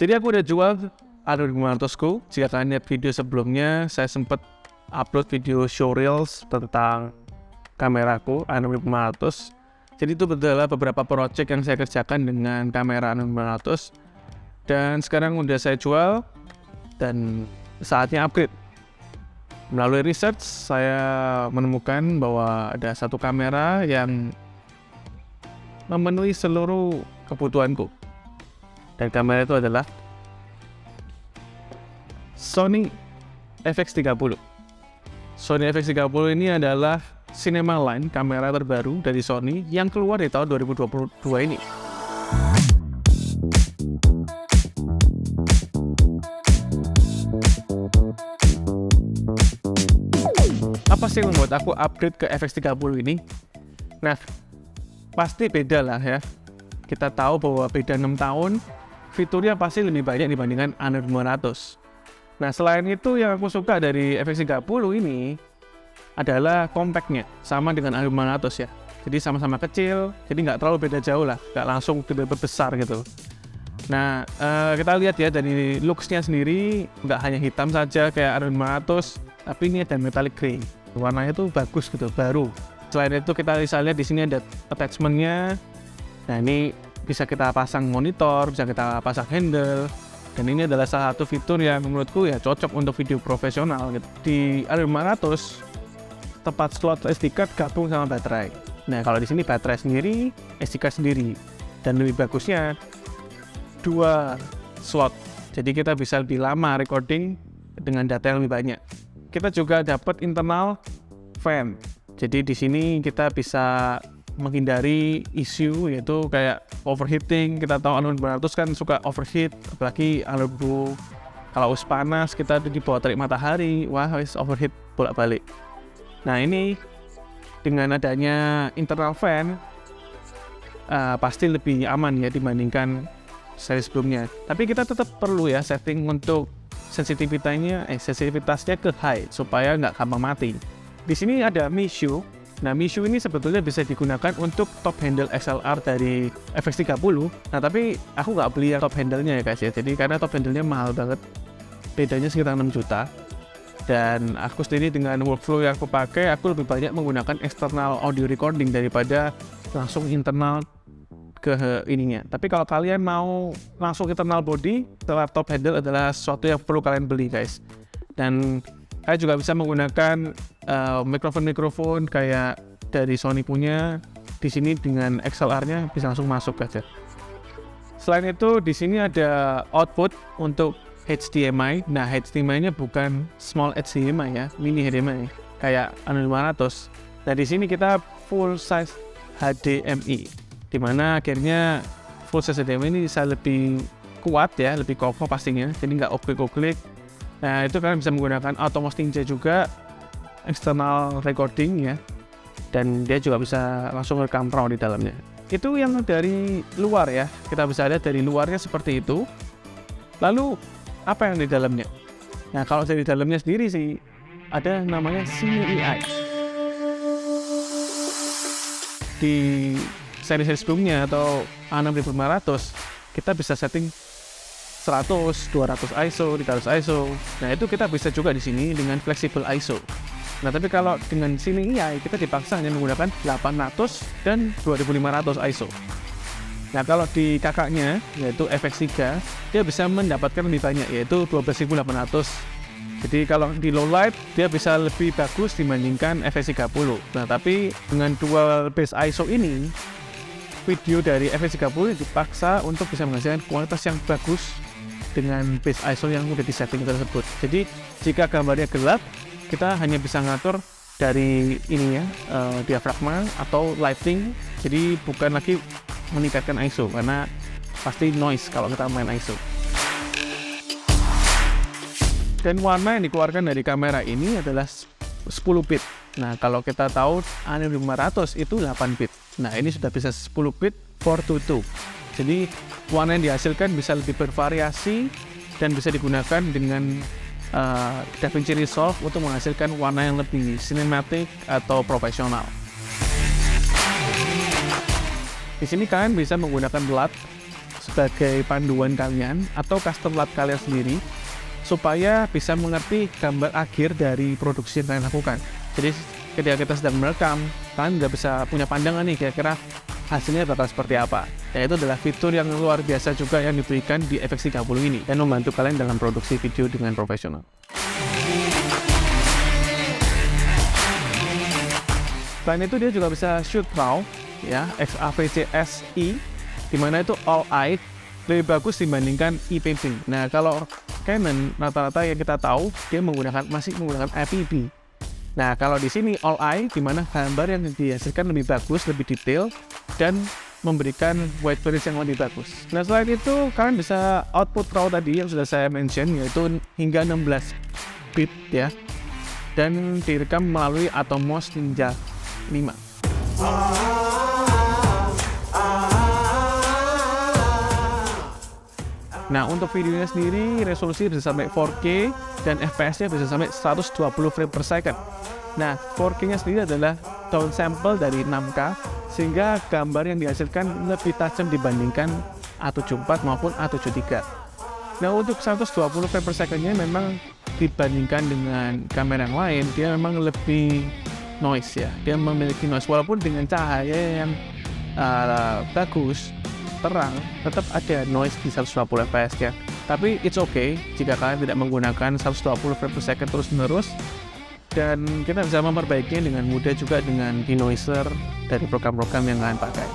Jadi aku udah jual Adobe 500ku. Jika kalian lihat video sebelumnya, saya sempat upload video showreels tentang kameraku Adobe 500. Jadi itu adalah beberapa project yang saya kerjakan dengan kamera Adobe 500. Dan sekarang udah saya jual dan saatnya upgrade. Melalui research, saya menemukan bahwa ada satu kamera yang memenuhi seluruh kebutuhanku. Dan kamera itu adalah Sony FX30. Sony FX30 ini adalah cinema line kamera terbaru dari Sony yang keluar di tahun 2022 ini. Apa sih yang membuat aku upgrade ke FX30 ini? Nah, pasti beda lah ya. Kita tahu bahwa beda 6 tahun, fiturnya pasti lebih banyak dibandingkan Adobe 500. Nah, selain itu yang aku suka dari FX30 ini adalah compactnya, sama dengan Adobe 500 ya. Jadi sama-sama kecil, jadi nggak terlalu beda jauh lah, nggak langsung tiba-tiba besar gitu. Nah, kita lihat ya dari looks-nya sendiri, nggak hanya hitam saja kayak Adobe 500, tapi ini ada metallic gray. Warnanya tuh bagus gitu, baru. Selain itu kita bisa lihat di sini ada attachment-nya. Nah, ini bisa kita pasang monitor, bisa kita pasang handle, dan ini adalah salah satu fitur yang menurutku ya cocok untuk video profesional gitu. Di Adobe 500 tempat slot SD card gabung sama baterai. Nah, kalau di sini baterai sendiri, SD card sendiri, dan lebih bagusnya 2 slot. Jadi kita bisa lebih lama recording dengan data yang lebih banyak. Kita juga dapat internal fan. Jadi di sini kita bisa menghindari isu yaitu kayak overheating. Kita tahu Adobe 500 kan suka overheat, apalagi Adobe kalau panas kita di bawah terik matahari, wah wis overheat bolak-balik. Nah, ini dengan adanya internal fan pasti lebih aman ya dibandingkan seri sebelumnya. Tapi kita tetap perlu ya setting untuk sensitivitasnya ke high supaya nggak gampang mati. Di sini ada Mishu. Nah, Mishu ini sebetulnya bisa digunakan untuk top handle XLR dari FX30. Nah, tapi aku nggak beli yang top handle-nya ya guys ya. Jadi karena top handle-nya mahal banget. Bedanya sekitar 6 juta. Dan aku sendiri dengan workflow yang aku pakai, aku lebih banyak menggunakan external audio recording daripada langsung internal ke ininya. Tapi kalau kalian mau langsung internal body, top handle adalah sesuatu yang perlu kalian beli guys. Dan saya juga bisa menggunakan mikrofon kayak dari Sony punya. Di sini dengan XLR-nya bisa langsung masuk aja. Selain itu di sini ada output untuk HDMI. Nah, HDMI-nya bukan small HDMI ya, mini HDMI kayak Adobe 500. Nah, di sini kita full size HDMI, di mana akhirnya full size HDMI ini bisa lebih kuat ya, lebih kokoh pastinya. Jadi nggak oklik-oklik. Nah, itu kalian bisa menggunakan Automos Ninja juga, external recording ya, dan dia juga bisa langsung rekam RAW di dalamnya. Itu yang dari luar ya, kita bisa lihat dari luarnya seperti itu. Lalu apa yang di dalamnya? Nah, kalau dari dalamnya sendiri sih ada namanya Cine AI. Di seri-seri sebelumnya atau A6500 kita bisa setting 100, 200 ISO, 300 ISO. Nah, itu kita bisa juga di sini dengan flexible ISO. Nah, tapi kalau dengan Cine AI kita dipaksa hanya menggunakan 800 dan 2500 ISO. Nah, kalau di kakaknya yaitu FX3 dia bisa mendapatkan lebih banyak yaitu 12.800. Jadi kalau di low light dia bisa lebih bagus dibandingkan FX30. Nah, tapi dengan dual base ISO ini video dari FX30 dipaksa untuk bisa menghasilkan kualitas yang bagus dengan base ISO yang udah disetting tersebut. Jadi jika gambarnya gelap, kita hanya bisa ngatur dari ini ya, diafragma atau lighting. Jadi bukan lagi meningkatkan ISO karena pasti noise kalau kita main ISO. Dan warna yang dikeluarkan dari kamera ini adalah 10 bit. Nah, kalau kita tahu Adobe 500 itu 8 bit. Nah, ini sudah bisa 10 bit 422. Jadi warna yang dihasilkan bisa lebih bervariasi dan bisa digunakan dengan DaVinci Resolve untuk menghasilkan warna yang lebih cinematic atau profesional. Di sini kalian bisa menggunakan LUT sebagai panduan kalian atau custom lab kalian sendiri supaya bisa mengerti gambar akhir dari produksi yang kalian lakukan. Jadi ketika kita sedang merekam, kalian udah bisa punya pandangan nih kira-kira hasilnya bakal seperti apa. Dan itu adalah fitur yang luar biasa juga yang diberikan di FX30 ini dan membantu kalian dalam produksi video dengan profesional. Selain itu dia juga bisa shoot RAW ya, XAVC-SI, dimana itu all eye lebih bagus dibandingkan ePainting. Nah kalau Canon rata-rata yang kita tahu dia masih menggunakan FPV. Nah kalau di sini all eye, dimana gambar yang dihasilkan lebih bagus, lebih detail dan memberikan white balance yang lebih bagus. Nah selain itu kalian bisa output RAW tadi yang sudah saya mention, yaitu hingga 16 bit ya, dan direkam melalui Atomos Ninja 5. Nah untuk videonya sendiri resolusi bisa sampai 4K dan FPS-nya bisa sampai 120 frame per second. Nah 4K-nya sendiri adalah downsample dari 6K sehingga gambar yang dihasilkan lebih tajam dibandingkan A74 maupun A73. Nah untuk 120 frame per second-nya memang dibandingkan dengan kamera yang lain dia memang lebih noise ya, dia memiliki noise walaupun dengan cahaya yang bagus, terang, tetap ada noise di 120 fps ya. Tapi it's okay jika kalian tidak menggunakan 120 frame per second terus-menerus, dan kita bisa memperbaikinya dengan mudah juga dengan denoiser dari program-program yang kalian pakai.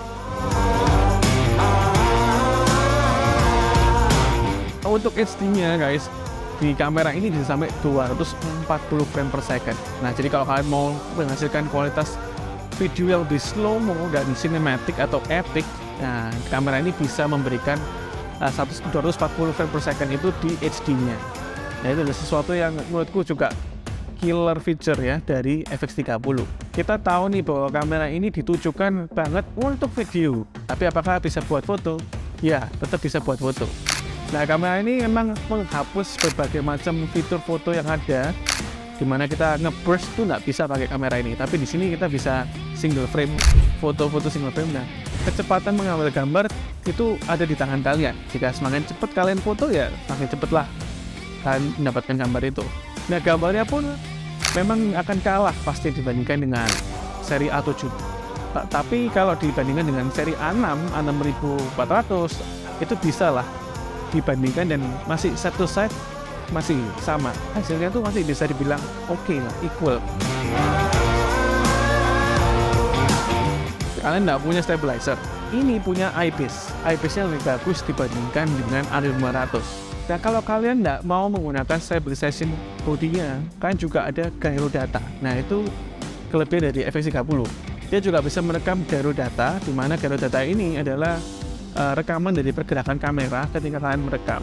Untuk HD-nya guys, di kamera ini bisa sampai 240 frame per second. Nah jadi kalau kalian mau menghasilkan kualitas video yang lebih slow-mo dan cinematic atau epic, nah kamera ini bisa memberikan 240 frame per second itu di HD-nya. Nah itu adalah sesuatu yang menurutku juga killer feature ya dari FX30. Kita tahu nih bahwa kamera ini ditujukan banget untuk video, tapi apakah bisa buat foto? Ya, tetap bisa buat foto. Nah kamera ini memang menghapus berbagai macam fitur foto yang ada, dimana kita nge-burst itu nggak bisa pakai kamera ini, tapi di sini kita bisa single frame, foto-foto single frame. Nah kecepatan mengambil gambar itu ada di tangan kalian. Jika semakin cepat kalian foto ya semakin cepatlah kalian mendapatkan gambar itu. Nah gambarnya pun memang akan kalah pasti dibandingkan dengan seri A7. Tapi kalau dibandingkan dengan seri A6, A6400 itu bisa lah dibandingkan dan masih satu side masih sama, hasilnya tuh masih bisa dibilang oke lah, equal. Kalian nggak punya stabilizer, ini punya IPS-nya lebih bagus dibandingkan dengan A500. Nah kalau kalian nggak mau menggunakan stabilization body-nya, kan juga ada gyro data. Nah itu kelebihan dari FX30. Dia juga bisa merekam gyro data, di mana gyro data ini adalah rekaman dari pergerakan kamera ketika kalian merekam,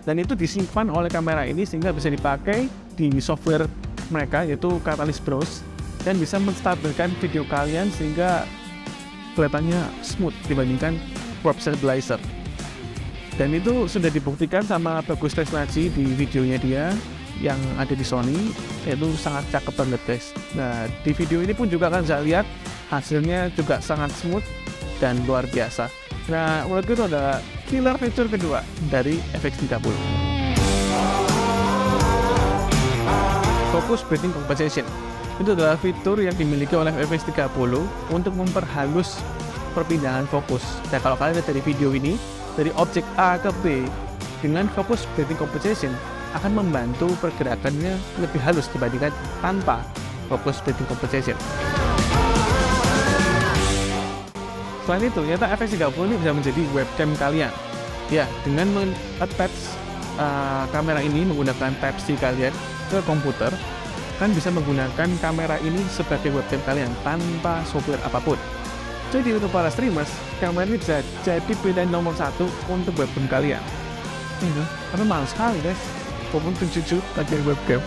dan itu disimpan oleh kamera ini sehingga bisa dipakai di software mereka yaitu Catalyst Browse, dan bisa menstabilkan video kalian sehingga kelihatannya smooth dibandingkan Warp Stabilizer. Dan itu sudah dibuktikan sama Bagus Trisnaji di videonya dia yang ada di Sony, itu sangat cakep banget guys. Nah di video ini pun juga kan saya lihat hasilnya juga sangat smooth dan luar biasa. Nah menurutku itu adalah killer feature kedua dari FX30. Focus Breathing Compensation itu adalah fitur yang dimiliki oleh FX30 untuk memperhalus perpindahan fokus. Nah kalau kalian lihat dari video ini, dari objek A ke B dengan Focus Breathing Compensation akan membantu pergerakannya lebih halus dibandingkan tanpa Focus Breathing Compensation. Selain itu, ternyata FX30 ini bisa menjadi webcam kalian. Ya, dengan men-attach kamera ini menggunakan Type-C kalian ke komputer, kan bisa menggunakan kamera ini sebagai webcam kalian tanpa software apapun. Jadi untuk para streamers, kamera ini bisa jadi pilihan nomor 1 untuk webcam kalian. Ini, tapi mahal sekali guys, walaupun 7 juta pakai webcam.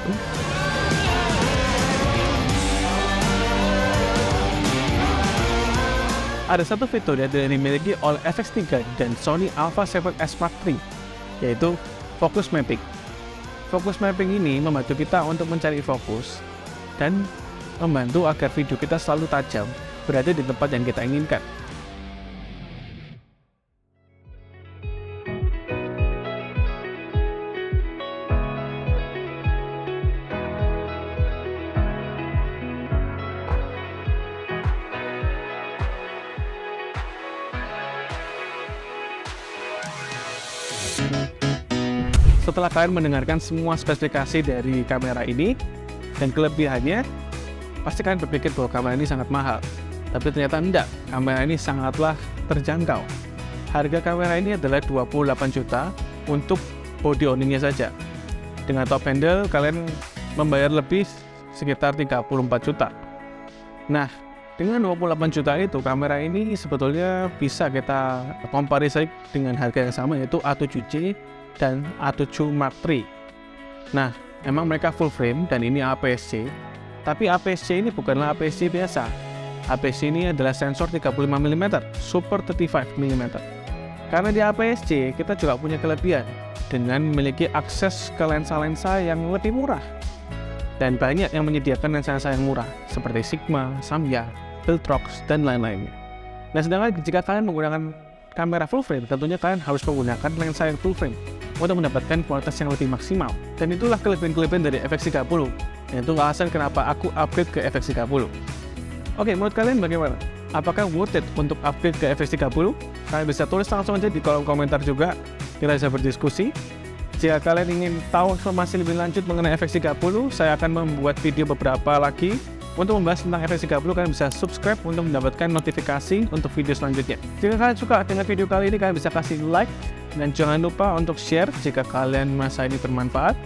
Ada satu fitur yang dimiliki oleh FX3 dan Sony Alpha 7S Mark III, yaitu Focus Mapping. Focus Mapping ini membantu kita untuk mencari fokus dan membantu agar video kita selalu tajam, berada di tempat yang kita inginkan. setelah kalian mendengarkan semua spesifikasi dari kamera ini dan kelebihannya, pasti kalian berpikir bahwa kamera ini sangat mahal. Tapi ternyata enggak, kamera ini sangatlah terjangkau. Harga kamera ini adalah 28 juta untuk body on-nya saja. Dengan top handle, kalian membayar lebih sekitar 34 juta. Nah, dengan 28 juta itu, kamera ini sebetulnya bisa kita komparisi dengan harga yang sama, yaitu A7C dan A7 Mark III. Nah, emang mereka full frame dan ini APS-C, tapi APS-C ini bukanlah APS-C biasa. APS-C ini adalah sensor 35 mm, Super 35 mm. Karena di APS-C, kita juga punya kelebihan dengan memiliki akses ke lensa-lensa yang lebih murah. Dan banyak yang menyediakan lensa-lensa yang murah, seperti Sigma, Samyang, Viltrox, dan lain-lainnya. Nah, sedangkan jika kalian menggunakan kamera full frame, tentunya kalian harus menggunakan lensa yang full frame untuk mendapatkan kualitas yang lebih maksimal. Dan itulah kelebihan-kelebihan dari FX30. Itu alasan kenapa aku upgrade ke FX30. Oke, menurut kalian bagaimana? Apakah worth it untuk upgrade ke FX30? Kalian bisa tulis langsung aja di kolom komentar juga. Kita bisa berdiskusi. Jika kalian ingin tahu informasi lebih lanjut mengenai FX30, saya akan membuat video beberapa lagi untuk membahas tentang FX30. Kalian bisa subscribe untuk mendapatkan notifikasi untuk video selanjutnya. Jika kalian suka dengan video kali ini, kalian bisa kasih like dan jangan lupa untuk share jika kalian merasa ini bermanfaat.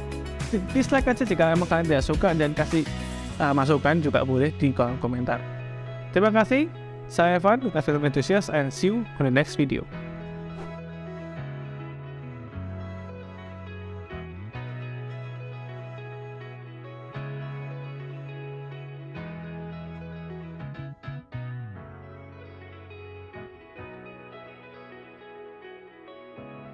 Dislike aja jika emang kalian tidak suka dan kasih masukan juga boleh di kolom komentar. Terima kasih. Saya Evan, film enthusiast, and see you on the next video.